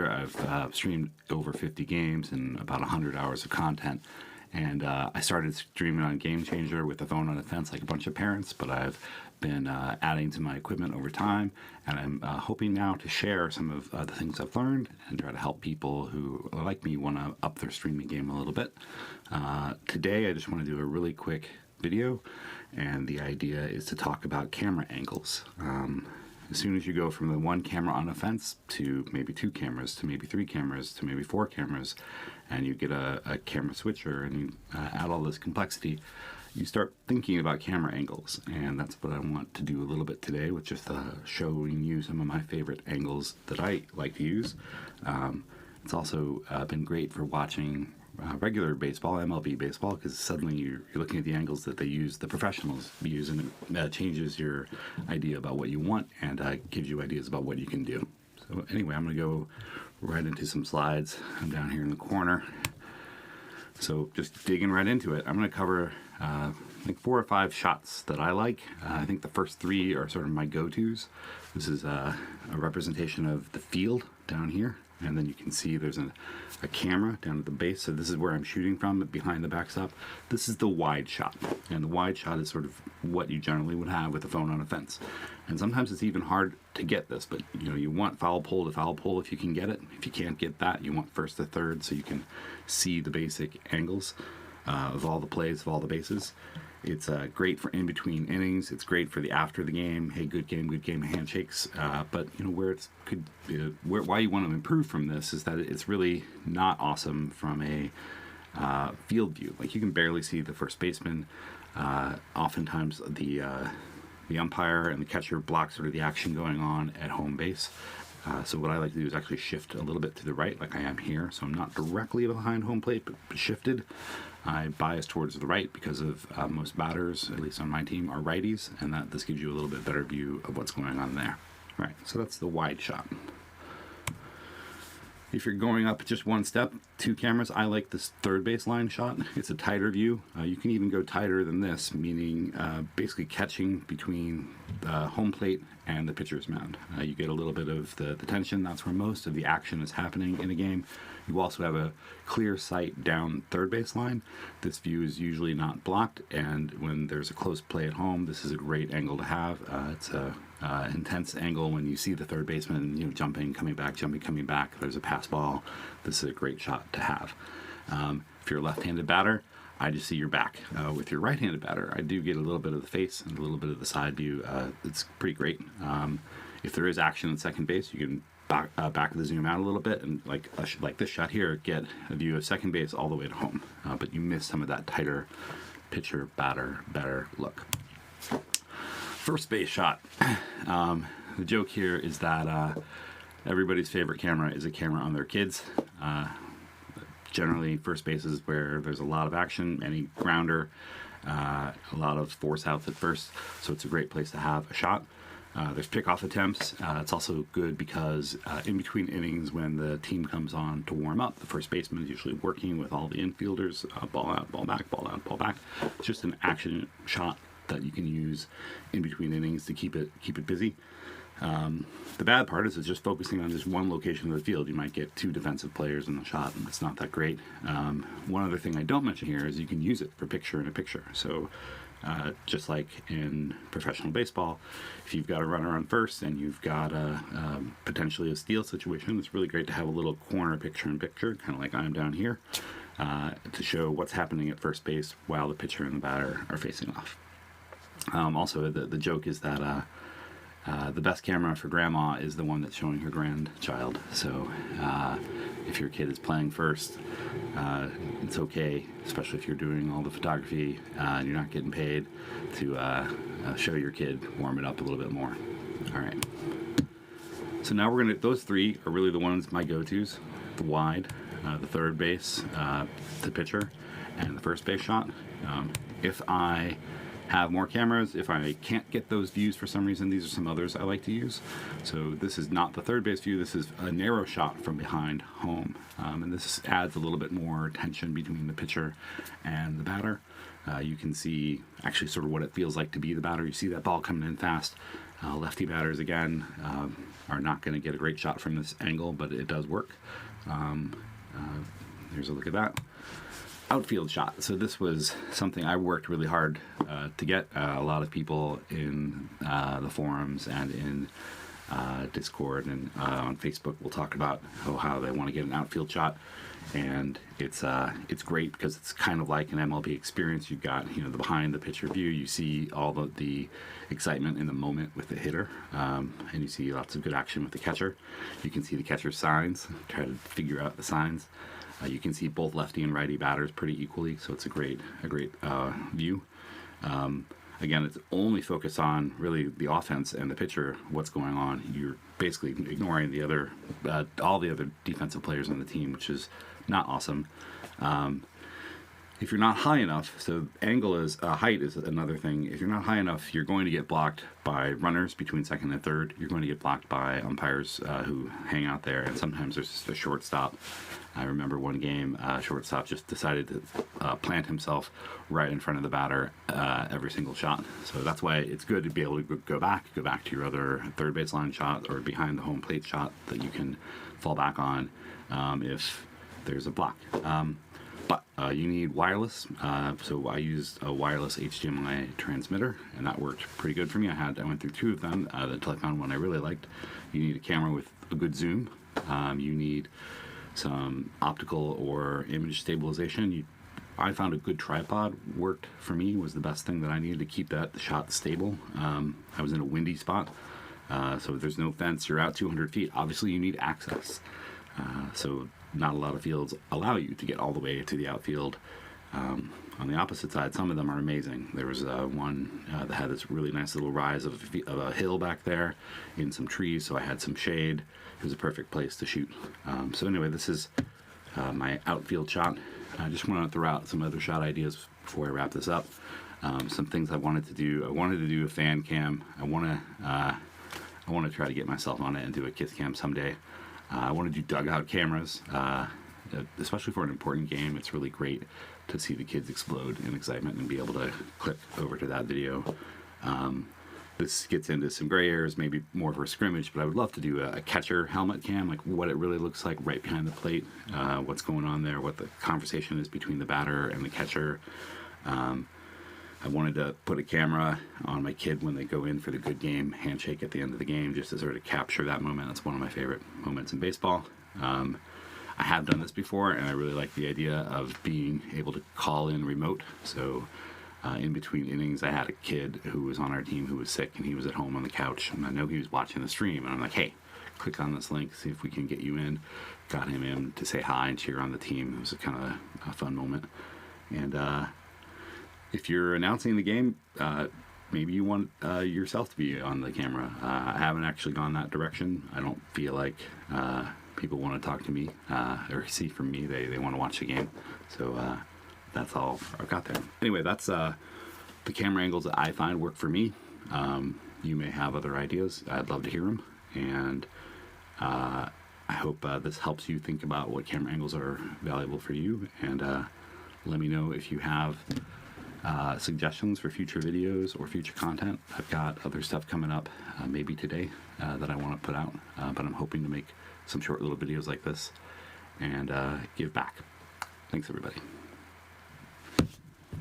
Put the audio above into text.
I've streamed over 50 games and about 100 hours of content. And I started streaming on Game Changer with the phone on the fence like a bunch of parents, but I've been adding to my equipment over time. And I'm hoping now to share some of the things I've learned and try to help people who, like me, want to up their streaming game a little bit. Today, I just want to do a really quick video. And the idea is to talk about camera angles. As soon as you go from the one camera on a fence to maybe two cameras to maybe three cameras to maybe four cameras, and you get a camera switcher and you add all this complexity, you start thinking about camera angles. And that's what I want to do a little bit today, with just showing you some of my favorite angles that I like to use. It's also been great for watching regular baseball, MLB baseball, because suddenly you're looking at the angles that they use, the professionals use, and it changes your idea about what you want and gives you ideas about what you can do. So anyway, I'm going to go right into some slides. I'm down here in the corner. So just digging right into it, I'm going to cover like 4 or 5 shots that I like. I think the first 3 are sort of my go-tos. This is a representation of the field down here. And then you can see there's a camera down at the base. So this is where I'm shooting from, behind the backstop. This is the wide shot. And the wide shot is sort of what you generally would have with a phone on a fence. And sometimes it's even hard to get this, but you want foul pole to foul pole if you can get it. If you can't get that, you want first to third so you can see the basic angles of all the plays, of all the bases. It's great for in between innings. It's great for the after the game. Hey, good game handshakes. But where it's why you want to improve from this is that it's really not awesome from a field view. Like, you can barely see the first baseman. Oftentimes the umpire and the catcher block sort of the action going on at home base. So what I like to do is actually shift a little bit to the right, like I am here. So I'm not directly behind home plate, but shifted. I bias towards the right because of most batters, at least on my team, are righties, and this gives you a little bit better view of what's going on there. Right, so that's the wide shot. If you're going up just one step, 2 cameras, I like this third baseline shot. It's a tighter view. You can even go tighter than this, meaning basically catching between the home plate and the pitcher's mound. You get a little bit of the tension. That's where most of the action is happening in a game. You also have a clear sight down third baseline. This view is usually not blocked, and when there's a close play at home, this is a great angle to have. It's a intense angle when you see the third baseman jumping, coming back, coming back. There's a pass ball. This is a great shot to have. If you're a left-handed batter, I just see your back. With your right-handed batter, I do get a little bit of the face and a little bit of the side view. It's pretty great. If there is action at second base, you can back the zoom out a little bit, and like this shot here, get a view of second base all the way to home. But you miss some of that tighter pitcher batter better look. First base shot. The joke here is that everybody's favorite camera is a camera on their kids. Generally, first base is where there's a lot of action, any grounder, a lot of force outs at first, so it's a great place to have a shot. There's pickoff attempts. It's also good because in between innings, when the team comes on to warm up, the first baseman is usually working with all the infielders, ball out, ball back, ball out, ball back. It's just an action shot that you can use in between innings to keep it busy. The bad part is it's just focusing on just one location of the field. You might get 2 defensive players in the shot, and it's not that great. One other thing I don't mention here is you can use it for picture-in-a-picture. So just like in professional baseball, if you've got a runner on first and you've got potentially a steal situation, it's really great to have a little corner picture-in-picture, kind of like I'm down here, to show what's happening at first base while the pitcher and the batter are facing off. Also, the joke is that the best camera for grandma is the one that's showing her grandchild. So if your kid is playing first, it's okay, especially if you're doing all the photography and you're not getting paid, to show your kid warm it up a little bit more. All right. So now those 3 are really the ones, my go-tos: the wide, the third base, the pitcher, and the first base shot. If I have more cameras, if I can't get those views for some reason, these are some others I like to use. So this is not the third base view, this is a narrow shot from behind home. And this adds a little bit more tension between the pitcher and the batter. You can see actually sort of what it feels like to be the batter. You see that ball coming in fast. Lefty batters, again, are not going to get a great shot from this angle, but it does work. Here's a look at that. Outfield shot. So this was something I worked really hard to get. A lot of people in the forums and in Discord and on Facebook will talk about how they want to get an outfield shot, and it's great because it's kind of like an MLB experience. You've got the behind the pitcher view. You see all the excitement in the moment with the hitter, and you see lots of good action with the catcher. You can see the catcher's signs. Try to figure out the signs. You can see both lefty and righty batters pretty equally, so it's a great view. Again, it's only focused on really the offense and the pitcher, what's going on. You're basically ignoring the other, all the other defensive players on the team, which is not awesome. If you're not high enough, so height is another thing. If you're not high enough, you're going to get blocked by runners between second and third. You're going to get blocked by umpires who hang out there, and sometimes there's just a shortstop. I remember one game, shortstop just decided to plant himself right in front of the batter every single shot. So that's why it's good to be able to go back to your other third baseline shot or behind the home plate shot that you can fall back on if there's a block. But you need wireless, so I used a wireless HDMI transmitter, and that worked pretty good for me. I went through two of them until I found one I really liked. You need a camera with a good zoom. You need some optical or image stabilization. I found a good tripod worked for me, was the best thing that I needed to keep the shot stable. I was in a windy spot, so there's no fence. You're out 200 feet. Obviously, you need access. So not a lot of fields allow you to get all the way to the outfield. On the opposite side, some of them are amazing. There was one that had this really nice little rise of a hill back there in some trees, so I had some shade. It was a perfect place to shoot. So anyway, this is my outfield shot. I just want to throw out some other shot ideas before I wrap this up. Some things I wanted to do. I wanted to do a fan cam. I want to try to get myself on it and do a kiss cam someday. I want to do dugout cameras, especially for an important game. It's really great to see the kids explode in excitement and be able to click over to that video. This gets into some gray areas, maybe more for a scrimmage, but I would love to do a catcher helmet cam, like what it really looks like right behind the plate, what's going on there, what the conversation is between the batter and the catcher. I wanted to put a camera on my kid when they go in for the good game handshake at the end of the game, just to sort of capture that moment. That's one of my favorite moments in baseball. I have done this before, and I really like the idea of being able to call in remote. So in between innings, I had a kid who was on our team who was sick, and he was at home on the couch, and I know he was watching the stream, and I'm like, hey, click on this link, see if we can get you in. Got him in to say hi and cheer on the team. It was kind of a fun moment. And if you're announcing the game, maybe you want yourself to be on the camera. I haven't actually gone that direction. I don't feel like people want to talk to me or see from me. They want to watch the game. So that's all I've got there. Anyway, that's the camera angles that I find work for me. You may have other ideas. I'd love to hear them. And I hope this helps you think about what camera angles are valuable for you. And let me know if you have suggestions for future videos or future content. I've got other stuff coming up, maybe today, that I want to put out, but I'm hoping to make some short little videos like this and give back. Thanks, everybody.